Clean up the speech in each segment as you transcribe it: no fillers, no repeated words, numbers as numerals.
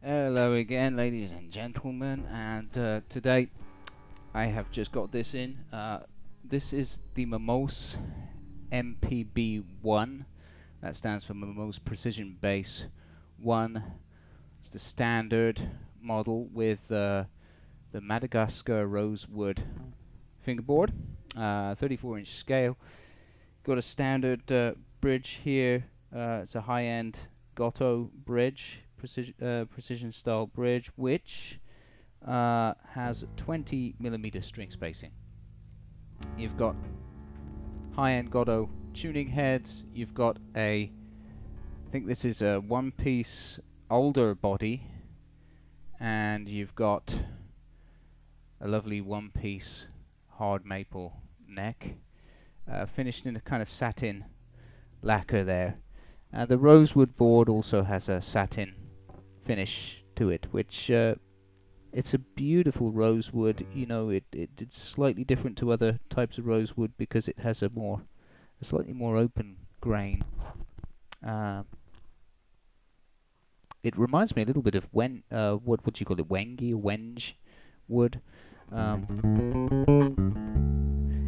Hello again, ladies and gentlemen, and today I have just got this in. This is the MOMOSE MPB1. That stands for MOMOSE Precision Bass 1. It's the standard model with the Madagascar rosewood fingerboard, 34-inch scale. Got a standard bridge here. It's a high-end Goto bridge, precision style bridge, which has 20mm string spacing. You've got high-end Goto tuning heads. You've got I think this is a one-piece older body, and you've got a lovely one-piece hard maple neck, finished in a kind of satin lacquer there. The rosewood board also has a satin finish to it, which it's a beautiful rosewood. You know, it's slightly different to other types of rosewood because it has a slightly more open grain. It reminds me a little bit of what do you call it, wengi or wenge wood.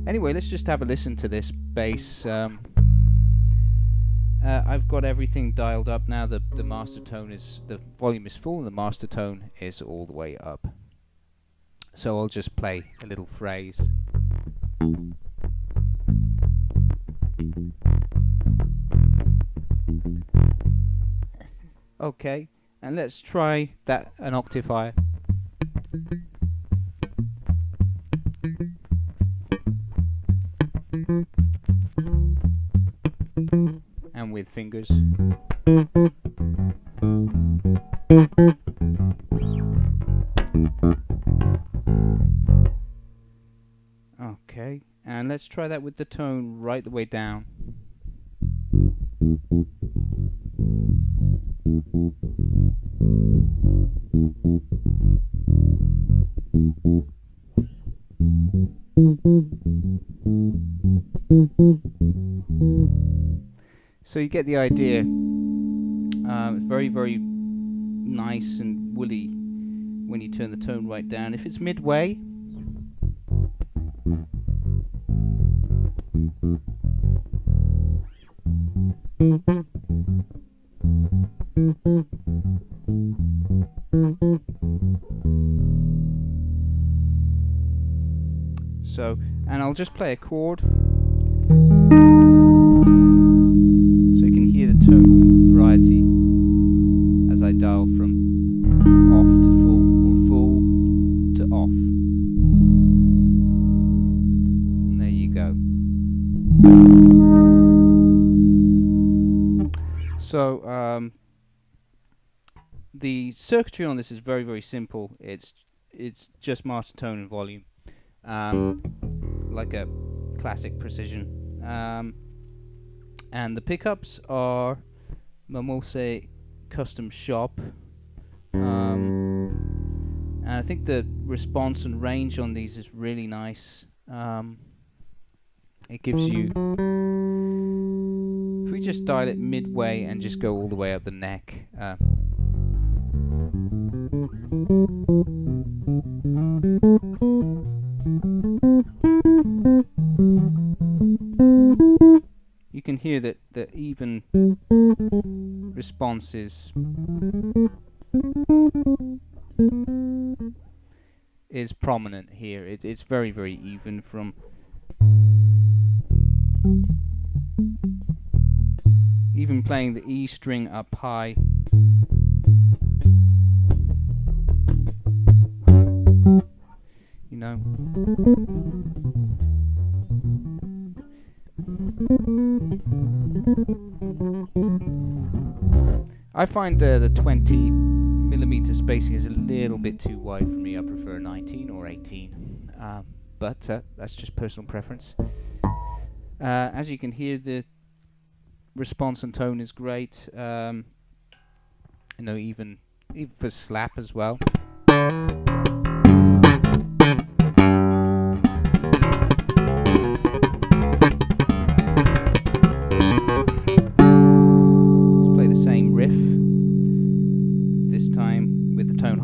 Anyway, let's just have a listen to this bass. I've got everything dialed up now. The master tone the volume is full, and the master tone is all the way up. So I'll just play a little phrase. Okay, and let's try that an octave higher. And with fingers. Okay, and let's try that with the tone right the way down. So you get the idea. It's very, very nice and woolly when you turn the tone right down. If it's midway, and I'll just play a chord. Variety as I dial from off to full or full to off. And there you go. So the circuitry on this is very, very simple. It's just master tone and volume, like a classic precision. And the pickups are MOMOSE custom shop, and I think the response and range on these is really nice. It gives you, if we just dial it midway and just go all the way up the neck, you can hear that the even response is prominent here. It's very, very even from even playing the E string up high. You know. I find the 20mm spacing is a little bit too wide for me. I prefer 19 or 18, but that's just personal preference. As you can hear, the response and tone is great. You know, even for slap as well.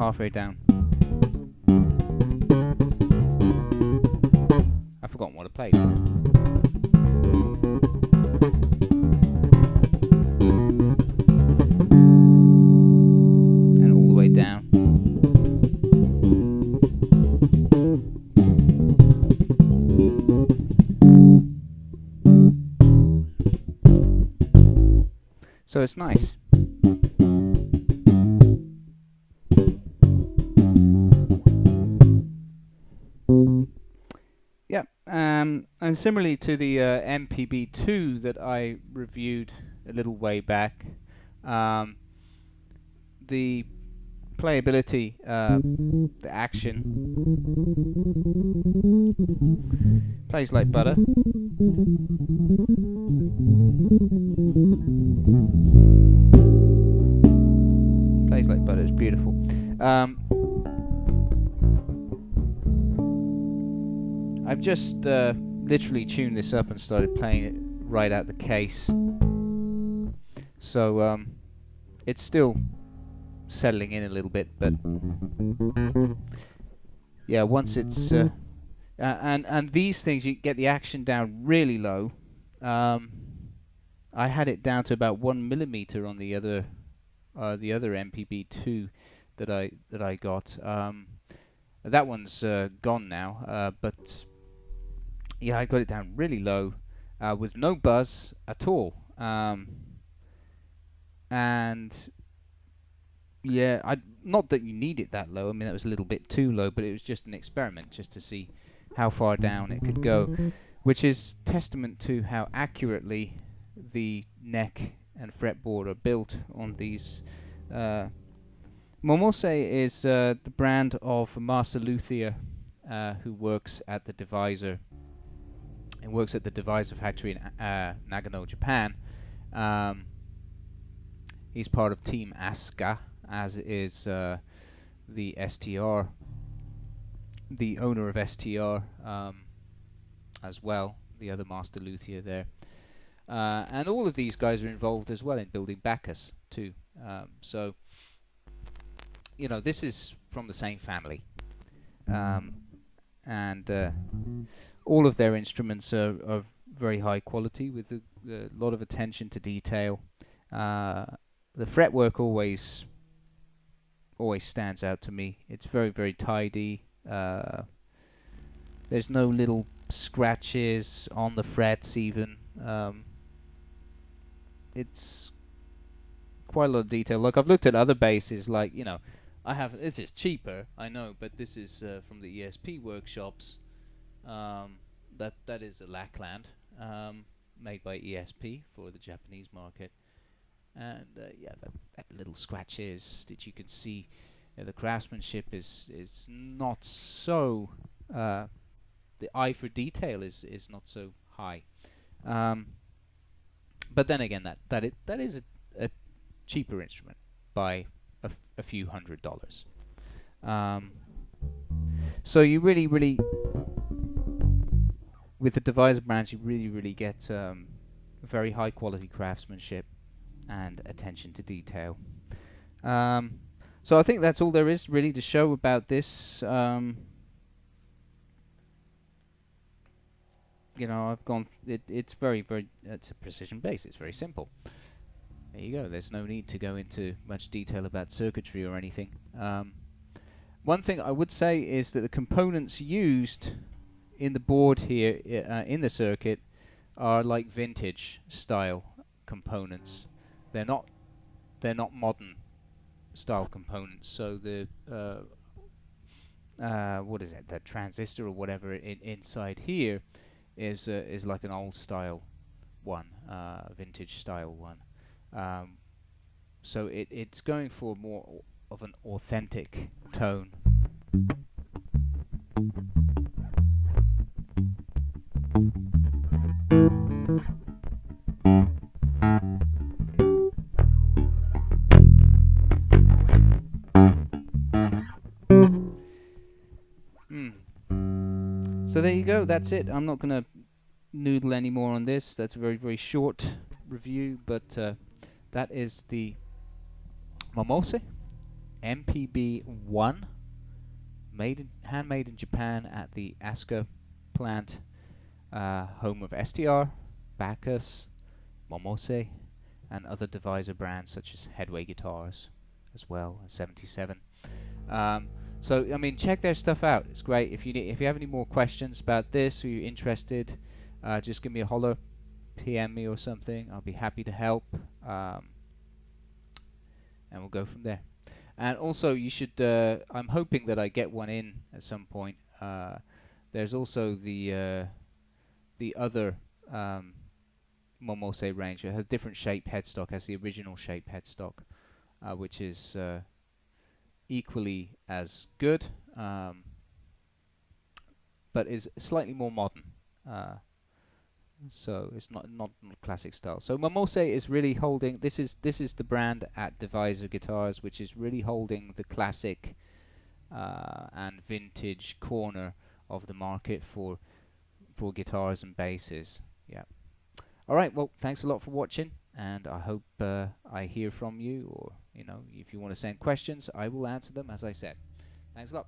halfway down. I've forgotten what I played. And all the way down. So it's nice. Yeah, and similarly to the MPB2 that I reviewed a little way back, the playability, the action, plays like butter. Plays like butter, it's beautiful. I've just literally tuned this up and started playing it right out the case. So it's still settling in a little bit, but yeah, once it's and these things, you get the action down really low. I had it down to about 1 millimeter on the other MPB2 that I got. That one's gone now, but yeah, I got it down really low with no buzz at all. And yeah, not that you need it that low. I mean, that was a little bit too low, but it was just an experiment just to see how far down it could go, which is testament to how accurately the neck and fretboard are built on these. MOMOSE is the brand of a master luthier who works at the divisor. He works at the divisor factory in Nagano, Japan. He's part of Team Asuka, as is the STR, the owner of STR as well, the other master luthier there. And all of these guys are involved as well in building Bacchus too. So, you know, this is from the same family. And all of their instruments are very high quality with a lot of attention to detail. The fretwork always stands out to me. It's very, very tidy. There's no little scratches on the frets even. It's quite a lot of detail. Look, I've looked at other basses, like, you know, it is cheaper, I know, but this is from the ESP workshops. That is a Lackland, made by ESP for the Japanese market. And yeah, that little scratches that you can see, the craftsmanship is not so. The eye for detail is not so high. But then again, that is a cheaper instrument by a few $100s. So you really, with the divisor brands, you really get very high quality craftsmanship and attention to detail. So I think that's all there is really to show about this. You know, I've gone. It's very. It's a precision bass. It's very simple. There you go. There's no need to go into much detail about circuitry or anything. One thing I would say is that the components used in the board here, in the circuit, are like vintage style components. They're not modern style components. So the what is it? The transistor or whatever inside here is like an old style one, vintage style one. So it's going for more of an authentic tone. So there you go, that's it. I'm not going to noodle any more on this. That's a very short review, but that is the MOMOSE MPB1, handmade in Japan at the Asuka plant, home of STR, Bacchus, MOMOSE, and other divisor brands such as Headway guitars as well, and 77. So I mean, check their stuff out. It's great. If you have any more questions about this, or you're interested, just give me a holler, PM me or something. I'll be happy to help, and we'll go from there. And also, you should. I'm hoping that I get one in at some point. There's also the other MOMOSE range. It has different shape headstock. Has the original shape headstock, which is equally as good, but is slightly more modern. So it's not classic style. So MOMOSE is really holding. This is the brand at Divisor Guitars, which is really holding the classic and vintage corner of the market for guitars and basses. Yeah. All right. Well, thanks a lot for watching, and I hope I hear from you, or if you want to send questions, I will answer them as I said. Thanks a lot.